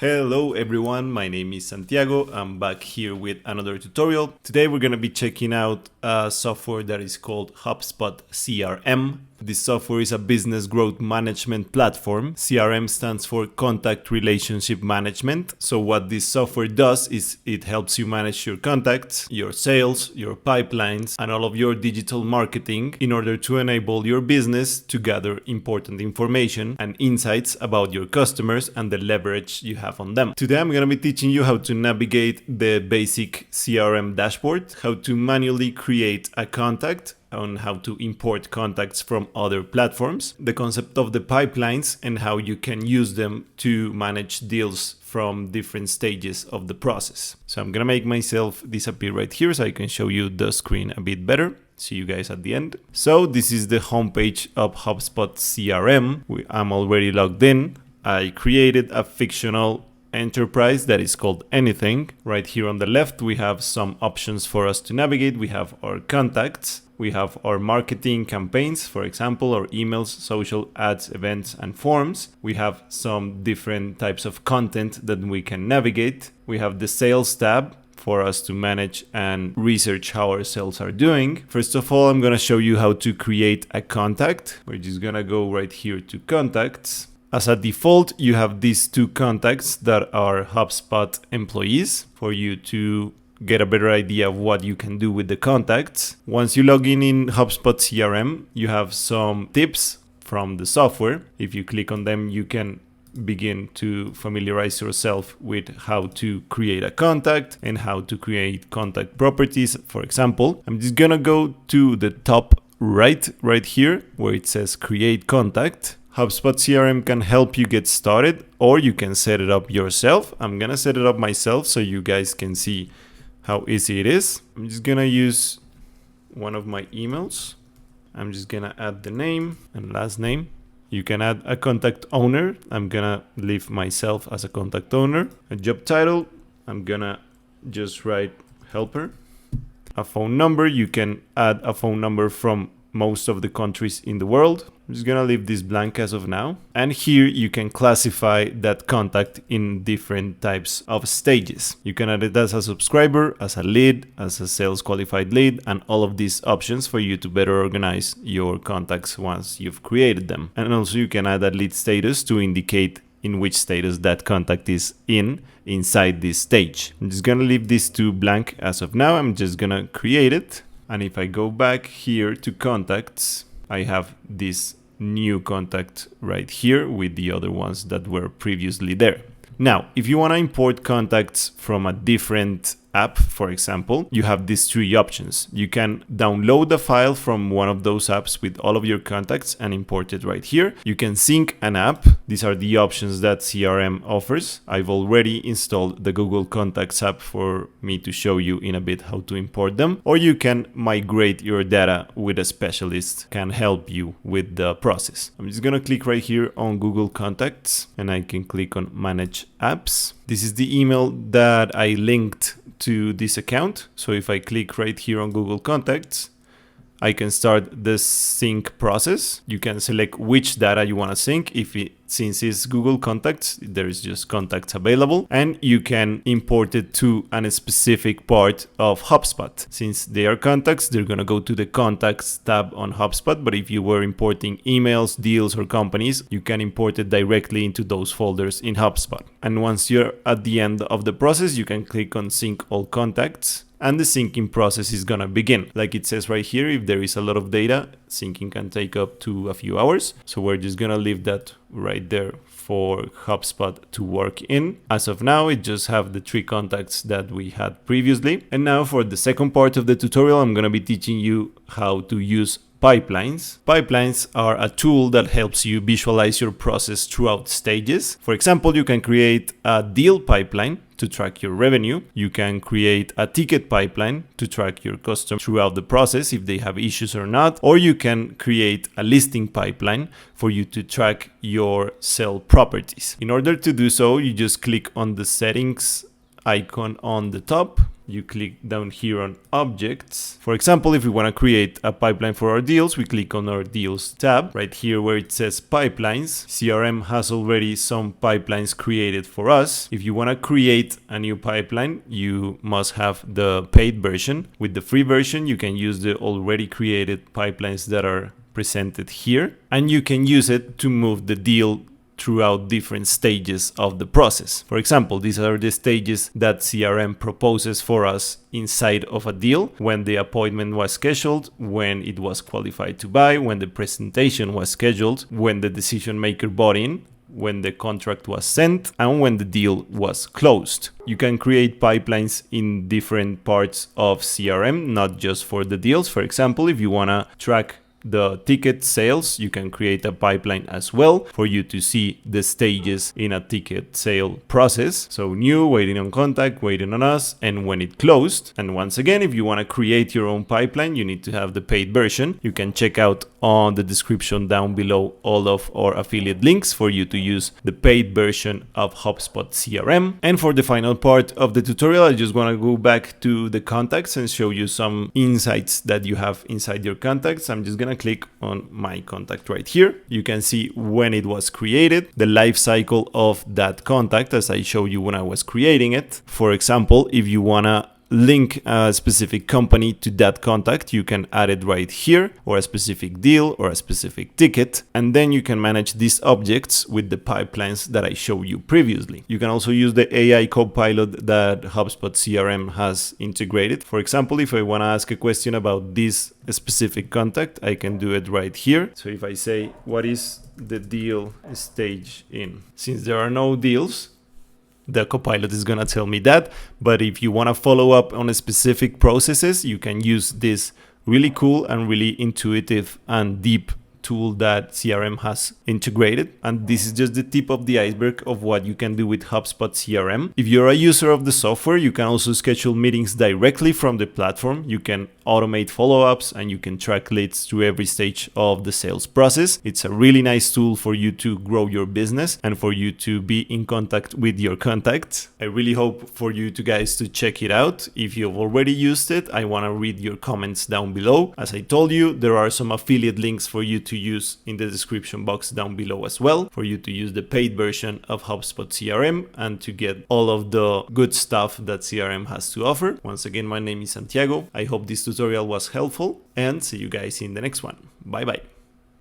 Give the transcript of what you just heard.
Hello everyone, my name is Santiago. I'm back here with another tutorial. Today we're going to be checking out a software that is called HubSpot CRM. This software is a business growth management platform. CRM stands for Contact Relationship Management. So what this software does is it helps you manage your contacts, your sales, your pipelines, and all of your digital marketing in order to enable your business to gather important information and insights about your customers and the leverage you have on them. Today I'm going to be teaching you how to navigate the basic CRM dashboard, how to manually create a contact, on how to import contacts from other platforms, the concept of the pipelines and how you can use them to manage deals from different stages of the process. So I'm gonna make myself disappear right here so I can show you the screen a bit better. See you guys at the end. So this is the homepage of HubSpot CRM. I'm already logged in. I created a fictional enterprise that is called Anything. Right here on the left, we have some options for us to navigate. We have our contacts. We have our marketing campaigns, for example, our emails, social ads, events, and forms. We have some different types of content that we can navigate. We have the sales tab for us to manage and research how our sales are doing. First of all, I'm going to show you how to create a contact. We're just going to go right here to contacts. As a default, you have these two contacts that are HubSpot employees for you to get a better idea of what you can do with the contacts. Once you log in HubSpot CRM, you have some tips from the software. If you click on them, you can begin to familiarize yourself with how to create a contact and how to create contact properties. For example, I'm just gonna go to the top right here where it says create contact. HubSpot CRM can help you get started, or you can set it up yourself. I'm gonna set it up myself so you guys can see how easy it is. I'm just gonna use one of my emails. I'm just gonna add the name and last name. You can add a contact owner. I'm gonna leave myself as a contact owner. A job title, I'm gonna just write helper. A phone number, you can add a phone number from most of the countries in the world. I'm just gonna leave this blank as of now. And here you can classify that contact in different types of stages. You can add it as a subscriber, as a lead, as a sales qualified lead, and all of these options for you to better organize your contacts once you've created them. And also you can add a lead status to indicate in which status that contact is inside this stage. I'm just gonna leave these two blank as of now. I'm just gonna create it. And if I go back here to contacts, I have this new contact right here with the other ones that were previously there. Now, if you want to import contacts from a different app, for example, you have these three options. You can download a file from one of those apps with all of your contacts and import it right here. You can sync an app. These are the options that CRM offers. I've already installed the Google Contacts app for me to show you in a bit how to import them. Or you can migrate your data with a specialist, can help you with the process. I'm just gonna click right here on Google Contacts and I can click on Manage Apps. This is the email that I linked to this account. So if I click right here on Google Contacts, I can start the sync process. You can select which data you want to sync. Since it's Google Contacts, there is just contacts available, and you can import it to a specific part of HubSpot. Since they are contacts, they're going to go to the contacts tab on HubSpot. But if you were importing emails, deals, or companies, you can import it directly into those folders in HubSpot. And once you're at the end of the process, you can click on sync all contacts. And the syncing process is gonna begin. Like it says right here, if there is a lot of data, syncing can take up to a few hours. So we're just gonna leave that right there for HubSpot to work in. As of now, it just have the three contacts that we had previously. And now for the second part of the tutorial, I'm gonna be teaching you how to use pipelines. Pipelines are a tool that helps you visualize your process throughout stages. For example, you can create a deal pipeline to track your revenue. You can create a ticket pipeline to track your customers throughout the process if they have issues or not. Or you can create a listing pipeline for you to track your sell properties. In order to do so, you just click on the settings icon on the top. you click down here on objects. For example, if we want to create a pipeline for our deals, we click on our deals tab right here where it says pipelines. CRM has already some pipelines created for us. If you want to create a new pipeline, you must have the paid version. With the free version, you can use the already created pipelines that are presented here, and you can use it to move the deal throughout different stages of the process. For example, these are the stages that CRM proposes for us inside of a deal: when the appointment was scheduled, when it was qualified to buy, when the presentation was scheduled, when the decision maker bought in, when the contract was sent, and when the deal was closed. You can create pipelines in different parts of CRM, not just for the deals. For example, if you want to track the ticket sales, you can create a pipeline as well for you to see the stages in a ticket sale process. So new, waiting on contact, waiting on us, and when it closed. And once again, if you want to create your own pipeline, you need to have the paid version. You can check out on the description down below all of our affiliate links for you to use the paid version of HubSpot CRM. And for the final part of the tutorial, I just want to go back to the contacts and show you some insights that you have inside your contacts. I'm just going to click on my contact right here. You can see when it was created, the life cycle of that contact as I showed you when I was creating it. For example, if you want to link a specific company to that contact, you can add it right here, or a specific deal or a specific ticket, and then you can manage these objects with the pipelines that I showed you previously. You can also use the AI Copilot that HubSpot CRM has integrated. For example, if I want to ask a question about this specific contact, I can do it right here. So if I say, what is the deal stage in? Since there are no deals, the Copilot is going to tell me that. But if you want to follow up on a specific processes, you can use this really cool and really intuitive and deep tool that CRM has integrated. And this is just the tip of the iceberg of what you can do with HubSpot CRM. If you're a user of the software, you can also schedule meetings directly from the platform. You can automate follow-ups, and you can track leads through every stage of the sales process. It's a really nice tool for you to grow your business and for you to be in contact with your contacts. I really hope for you guys to check it out. If you've already used it, I want to read your comments down below. As I told you, there are some affiliate links for you to use in the description box down below as well, for you to use the paid version of HubSpot CRM and to get all of the good stuff that CRM has to offer. Once again, my name is Santiago. I hope this tutorial was helpful, and see you guys in the next one. Bye bye.